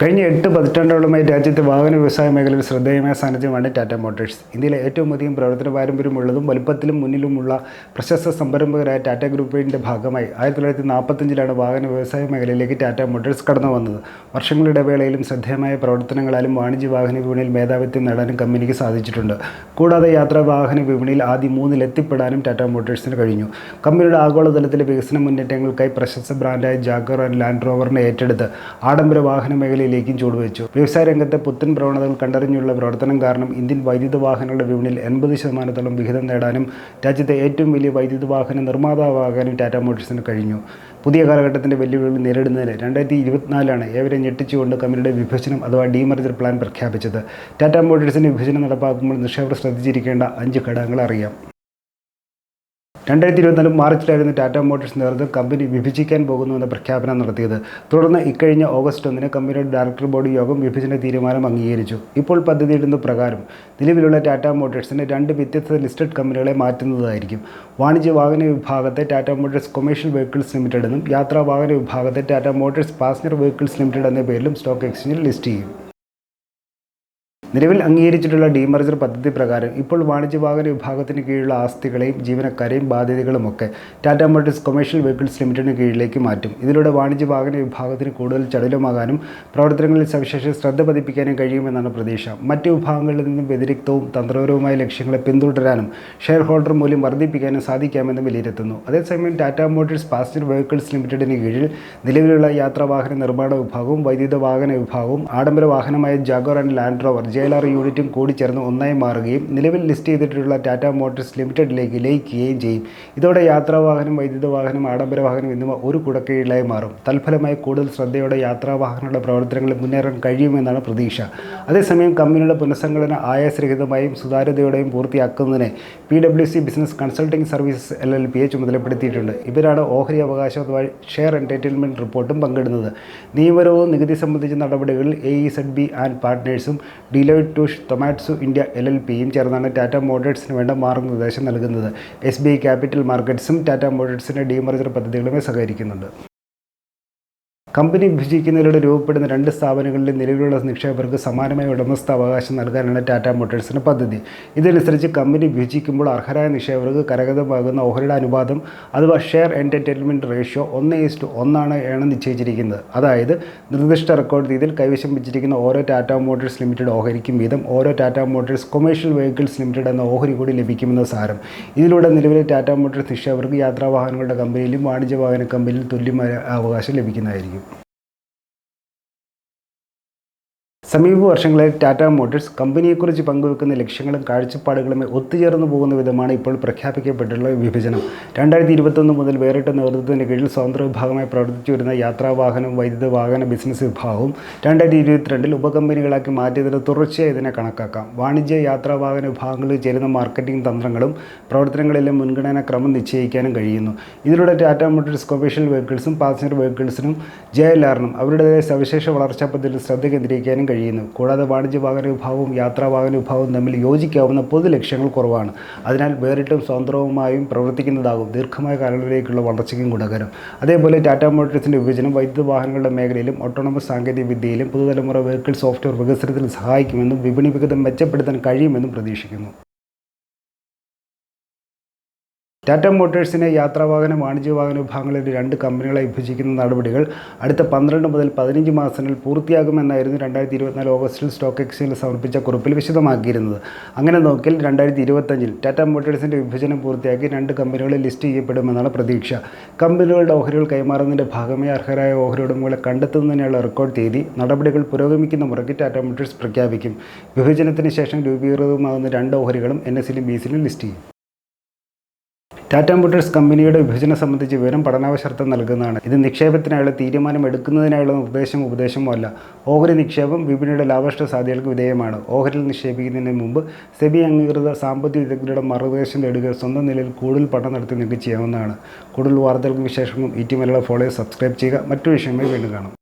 കഴിഞ്ഞ 8 പതിറ്റാണ്ടുകളുമായി രാജ്യത്തെ വാഹന വ്യവസായ മേഖലയിൽ ശ്രദ്ധേയമായ സാന്നിധ്യമാണ് ടാറ്റ മോട്ടോഴ്സ്. ഇന്ത്യയിലെ ഏറ്റവും അധികം പ്രവർത്തന പാരമ്പര്യമുള്ളതും വലുപ്പത്തിലും മുന്നിലുമുള്ള പ്രശസ്ത സംരംഭകരായ ടാറ്റ ഗ്രൂപ്പിൻ്റെ ഭാഗമായി 1945 വാഹന വ്യവസായ മേഖലയിലേക്ക് ടാറ്റ മോട്ടോഴ്സ് കടന്നു വന്നത്. വർഷങ്ങളുടെ ഇടവേളയിലും ശ്രദ്ധേയമായ പ്രവർത്തനങ്ങളാലും വാണിജ്യ വാഹന വിപണിയിൽ മേധാവിത്വം നേടാനും കമ്പനിക്ക് സാധിച്ചിട്ടുണ്ട്. കൂടാതെ യാത്രാ വാഹന വിപണിയിൽ ആദ്യ 3-ൽ എത്തിപ്പെടാനും ടാറ്റ മോട്ടോഴ്സിന് കഴിഞ്ഞു. കമ്പനിയുടെ ആഗോളതലത്തിലെ വികസന മുന്നേറ്റങ്ങൾക്കായി പ്രശസ്ത ബ്രാൻഡായ ജാഗ്വർ ആൻഡ് ലാൻഡ് റോവറിനെ ഏറ്റെടുത്ത് ആഡംബര വാഹന മേഖലയിലേക്കും ചുവടുവെച്ചു. വ്യവസായ രംഗത്തെ പുത്തൻ പ്രവണതകൾ കണ്ടറിഞ്ഞുള്ള പ്രവർത്തനം കാരണം ഇന്ത്യൻ വൈദ്യുത വാഹനങ്ങളുടെ വിപണിയിൽ 80% വിഹിതം നേടാനും രാജ്യത്തെ ഏറ്റവും വലിയ വൈദ്യുത വാഹന നിർമ്മാതാവാകാനും ടാറ്റ മോട്ടോഴ്സിന് കഴിഞ്ഞു. പുതിയ കാലഘട്ടത്തിൻ്റെ വെല്ലുവിളികൾ നേരിടുന്നതിന് 2024 ഏവരെ ഞെട്ടിച്ചുകൊണ്ട് കമ്പനിയുടെ വിഭജനം അഥവാ ഡീമർജർ പ്ലാൻ പ്രഖ്യാപിച്ചത്. ടാറ്റ മോട്ടോഴ്സിൻ്റെ വിഭജനം നടപ്പാക്കുമ്പോൾ നിക്ഷേപകർ ശ്രദ്ധിച്ചിരിക്കേണ്ട 5 ഘടകങ്ങൾ അറിയാം. 2024 മാർച്ചിലായിരുന്നു ടാറ്റ മോട്ടോഴ്സ് നേതൃത്വം കമ്പനി വിഭജിക്കാൻ പോകുന്നുവെന്ന പ്രഖ്യാപനം നടത്തിയത്. തുടർന്ന് ഇക്കഴിഞ്ഞ ഓഗസ്റ്റ് 1 കമ്പനിയുടെ ഡയറക്ടർ ബോർഡ് യോഗം വിഭജന തീരുമാനം അംഗീകരിച്ചു. ഇപ്പോൾ പദ്ധതിയിടുന്ന പ്രകാരം നിലവിലുള്ള ടാറ്റ മോട്ടോഴ്സിന് 2 വ്യത്യസ്ത ലിസ്റ്റഡ് കമ്പനികളെ മാറ്റുന്നതായിരിക്കും. വാണിജ്യ വാഹന വിഭാഗത്തെ Tata Motors commercial vehicles limited എന്നും യാത്രാ വാഹന വിഭാഗത്തെ Tata Motors passenger vehicles limited എന്ന പേരിലും സ്റ്റോക്ക് എക്സ്ചേഞ്ചിൽ ലിസ്റ്റ് ചെയ്യും. നിലവിൽ അംഗീകരിച്ചിട്ടുള്ള ഡീമർജർ പദ്ധതി പ്രകാരം ഇപ്പോൾ വാണിജ്യ വാഹന വിഭാഗത്തിന് കീഴിലുള്ള ആസ്തികളെയും ജീവനക്കാരെയും ബാധ്യതകളുമൊക്കെ ടാറ്റ മോട്ടോഴ്സ് കൊമേഴ്ഷ്യൽ വെഹിക്കിൾസ് ലിമിറ്റഡിന് കീഴിലേക്ക് മാറ്റും. ഇതിലൂടെ വാണിജ്യ വാഹന വിഭാഗത്തിന് കൂടുതൽ ചടുലമാകാനും പ്രവർത്തനങ്ങളിൽ സവിശേഷ ശ്രദ്ധ പതിപ്പിക്കാനും കഴിയുമെന്നാണ് പ്രതീക്ഷ. മറ്റ് വിഭാഗങ്ങളിൽ നിന്നും വ്യതിരിക്തവും തന്ത്രപരവുമായ ലക്ഷ്യങ്ങളെ പിന്തുടരാനും ഷെയർ ഹോൾഡർ മൂല്യം വർദ്ധിപ്പിക്കാനും സാധിക്കാമെന്ന് വിലയിരുത്തുന്നു. അതേസമയം ടാറ്റ മോട്ടോഴ്സ് പാസഞ്ചർ വെഹിക്കിൾസ് ലിമിറ്റഡിന് കീഴിൽ നിലവിലുള്ള യാത്രാവാഹന നിർമ്മാണ വിഭാഗവും വൈദ്യുത വാഹന വിഭാഗവും ആഡംബര വാഹനമായ Jaguar and Land Rover JLR യൂണിറ്റും കൂടി ചേർന്ന് ഒന്നായി മാറുകയും നിലവിൽ ലിസ്റ്റ് ചെയ്തിട്ടുള്ള ടാറ്റ മോട്ടോഴ്സ് ലിമിറ്റഡിലേക്ക് ലയിക്കുകയും ചെയ്യും. ഇതോടെ യാത്രാവാഹനം, വൈദ്യുത വാഹനം, ആഡംബര വാഹനം എന്നിവ ഒരു കുടക്കീഴിലായി മാറും. തൽഫലമായി കൂടുതൽ ശ്രദ്ധയോടെ യാത്രാവാഹനങ്ങളുടെ പ്രവർത്തനങ്ങളിൽ മുന്നേറാൻ കഴിയുമെന്നാണ് പ്രതീക്ഷ. അതേസമയം കമ്പനിയുടെ പുനഃസംഘടന ആയാസരഹിതമായും സുതാര്യതയോടെയും പൂർത്തിയാക്കുന്നതിന് PwC ബിസിനസ് കൺസൾട്ടിംഗ് സർവീസസ് LLPയെ ചുമതലപ്പെടുത്തിയിട്ടുണ്ട്. ഇവരാണ് ഓഹരി അവകാശം അഥവാ ഷെയർ എൻ്റൈറ്റിൽമെൻറ്റ് റിപ്പോർട്ടും പങ്കിടുന്നത്. നിയമപരവും നികുതി സംബന്ധിച്ച നടപടികളിൽ AEZB ആൻഡ് പാർട്ട്നേഴ്സും ഡിലോയിറ്റ് ടൂഷ് ടൊമാറ്റ്സു ഇന്ത്യ LLPയും ചേർന്നാണ് ടാറ്റ മോട്ടോഴ്സിന് വേണ്ട മാർഗ്ഗനിർദ്ദേശം നൽകുന്നത്. SBI ക്യാപിറ്റൽ മാർക്കറ്റ്സും ടാറ്റ മോട്ടോഴ്സിൻ്റെ ഡീമർജർ പദ്ധതികളുമായി സഹകരിക്കുന്നുണ്ട്. കമ്പനി വിഭജിക്കുന്നതിലൂടെ രൂപപ്പെടുന്ന 2 സ്ഥാപനങ്ങളിലെ നിലവിലുള്ള നിക്ഷേപകർക്ക് സമാനമായ ഉടമസ്ഥാവകാശം നൽകാനാണ് ടാറ്റ മോട്ടോഴ്സിൻ്റെ പദ്ധതി. ഇതനുസരിച്ച് കമ്പനി വിഭജിക്കുമ്പോൾ അർഹരായ നിക്ഷേപകർക്ക് കരഗതമാകുന്ന ഓഹരിയുടെ അനുപാതം അഥവാ ഷെയർ എൻ്റൈറ്റിൽമെൻറ്റ് റേഷ്യോ 1:1 ആണ് നിശ്ചയിച്ചിരിക്കുന്നത്. അതായത് നിർദ്ദിഷ്ട റെക്കോർഡ് തീയതിയിൽ കൈവശം വെച്ചിരിക്കുന്ന ഓരോ ടാറ്റ മോട്ടോഴ്സ് ലിമിറ്റഡ് ഓഹരിക്കും വീതം ഓരോ Tata Motors commercial vehicles limited എന്ന ഓഹരി കൂടി ലഭിക്കുമെന്ന സാരം. ഇതിലൂടെ നിലവിലെ ടാറ്റ മോട്ടോഴ്സ് നിക്ഷേപകർക്ക് യാത്രാവാഹനങ്ങളുടെ കമ്പനിയിലും വാണിജ്യ വാഹന കമ്പനിയിലും തുല്യമായ അവകാശം ലഭിക്കുന്നതായിരിക്കും. സമീപ വർഷങ്ങളിൽ ടാറ്റ മോട്ടോഴ്സ് കമ്പനിയെക്കുറിച്ച് പങ്കുവെക്കുന്ന ലക്ഷ്യങ്ങളും കാഴ്ചപ്പാടുകളുമായി ഒത്തുചേർന്നു പോകുന്ന വിധമാണ് ഇപ്പോൾ പ്രഖ്യാപിക്കപ്പെട്ടുള്ള വിഭജനം. 2021 മുതൽ വേറിട്ട നേതൃത്വത്തിന് കീഴിൽ സ്വതന്ത്ര വിഭാഗമായി പ്രവർത്തിച്ചു വരുന്ന യാത്രാവാഹനം, വൈദ്യുത വാഹന ബിസിനസ് വിഭാഗവും 2022 ഉപകമ്പനികളാക്കി മാറ്റിയതിന് തുടർച്ചയായി ഇതിനെ കണക്കാക്കാം. വാണിജ്യ യാത്രാവാഹന വിഭാഗങ്ങളിൽ ചേരുന്ന മാർക്കറ്റിംഗ് തന്ത്രങ്ങളും പ്രവർത്തനങ്ങളിലെ മുൻഗണനാ ക്രമം നിശ്ചയിക്കാനും കഴിയുന്നു. ഇതിലൂടെ ടാറ്റ മോട്ടോഴ്സ് കൊമേഴ്ഷ്യൽ വെഹിക്കിൾസും പാസഞ്ചർ വെഹിക്കിൾസിനും JLRനും അവരുടേതായ സവിശേഷ വളർച്ചാ പദ്ധതിയിൽ ശ്രദ്ധ കേന്ദ്രീകരിക്കാനും കഴിയുന്നു. കൂടാതെ വാണിജ്യ വാഹന വിഭാഗവും യാത്രാവാഹന വിഭാഗവും തമ്മിൽ യോജിക്കാവുന്ന പൊതു ലക്ഷ്യങ്ങൾ കുറവാണ്. അതിനാൽ വേറിട്ടും സ്വതന്ത്രവുമായും പ്രവർത്തിക്കുന്നതാകും ദീർഘമായ കാലങ്ങളിലേക്കുള്ള വളർച്ചയ്ക്കും ഗുണകരം. അതേപോലെ ടാറ്റ മോട്ടോഴ്സിൻ്റെ വിഭജനം വൈദ്യുത വാഹനങ്ങളുടെ മേഖലയിലും ഓട്ടോണമസ് സാങ്കേതിക വിദ്യയിലും പുതുതലമുറ വെഹിക്കിൾ സോഫ്റ്റ്വെയർ വികസനത്തിൽ സഹായിക്കുമെന്നും വിപണി വിഹിതം മെച്ചപ്പെടുത്താൻ കഴിയുമെന്നും പ്രതീക്ഷിക്കുന്നു. ടാറ്റ മോട്ടോഴ്സിനെ യാത്രാവാഹന, വാണിജ്യവാഹന വിഭാഗങ്ങളിലെ 2 കമ്പനികളായി വിഭജിക്കുന്ന നടപടികൾ അടുത്ത 12 മുതൽ 15 മാസങ്ങളിൽ പൂർത്തിയാകുമെന്നായിരുന്നു 2024 ഓഗസ്റ്റിൽ സ്റ്റോക്ക് എക്സ്ചേഞ്ചിൽ സമർപ്പിച്ച കുറിപ്പിൽ വിശദമാക്കിയിരുന്നത്. അങ്ങനെ നോക്കിയാൽ 2025 ടാറ്റ മോട്ടോഴ്സിൻ്റെ വിഭജനം പൂർത്തിയാക്കി 2 കമ്പനികളിൽ ലിസ്റ്റ് ചെയ്യപ്പെടുമെന്നാണ് പ്രതീക്ഷ. കമ്പനികളുടെ ഓഹരികൾ കൈമാറുന്നതിൻ്റെ ഭാഗമായി അർഹരായ ഓഹരി ഉടമകളെ കണ്ടെത്തുന്നതിനുള്ള റെക്കോർഡ് തീയതി നടപടികൾ പുരോഗമിക്കുന്ന മുറയ്ക്ക് ടാറ്റ മോട്ടോഴ്സ് പ്രഖ്യാപിക്കും. വിഭജനത്തിന് ശേഷം രൂപീകൃതമാകുന്ന 2 ഓഹരികളും NSEലും BSEലും ലിസ്റ്റ് ചെയ്യും. ടാറ്റ മോട്ടോഴ്സ് കമ്പനിയുടെ വിഭജനം സംബന്ധിച്ച് വിവരം പഠനാവശ്യർത്ഥം നൽകുന്നതാണ്. ഇത് നിക്ഷേപത്തിനായുള്ള തീരുമാനം എടുക്കുന്നതിനായുള്ള ഉപദേശമോ അല്ല. ഓഹരി നിക്ഷേപം വിപണിയുടെ ലാഭനഷ്ട സാധ്യതകൾക്ക് വിധേയമാണ്. ഓഹരിയിൽ നിക്ഷേപിക്കുന്നതിന് മുമ്പ് SEBI അംഗീകൃത സാമ്പത്തിക വിദഗ്ധരുടെ മാർഗ്ഗനിർദ്ദേശം തേടുക സ്വന്തം നിലയിൽ കൂടുതൽ പഠനം നടത്തി നിങ്ങൾക്ക് ചെയ്യാവുന്നതാണ്. കൂടുതൽ വാർത്തകൾക്കും വിശേഷങ്ങളും ET മലയാളം ഫോളോ സബ്സ്ക്രൈബ് ചെയ്യുക. മറ്റു വിഷയമായി വീണ്ടും കാണാം.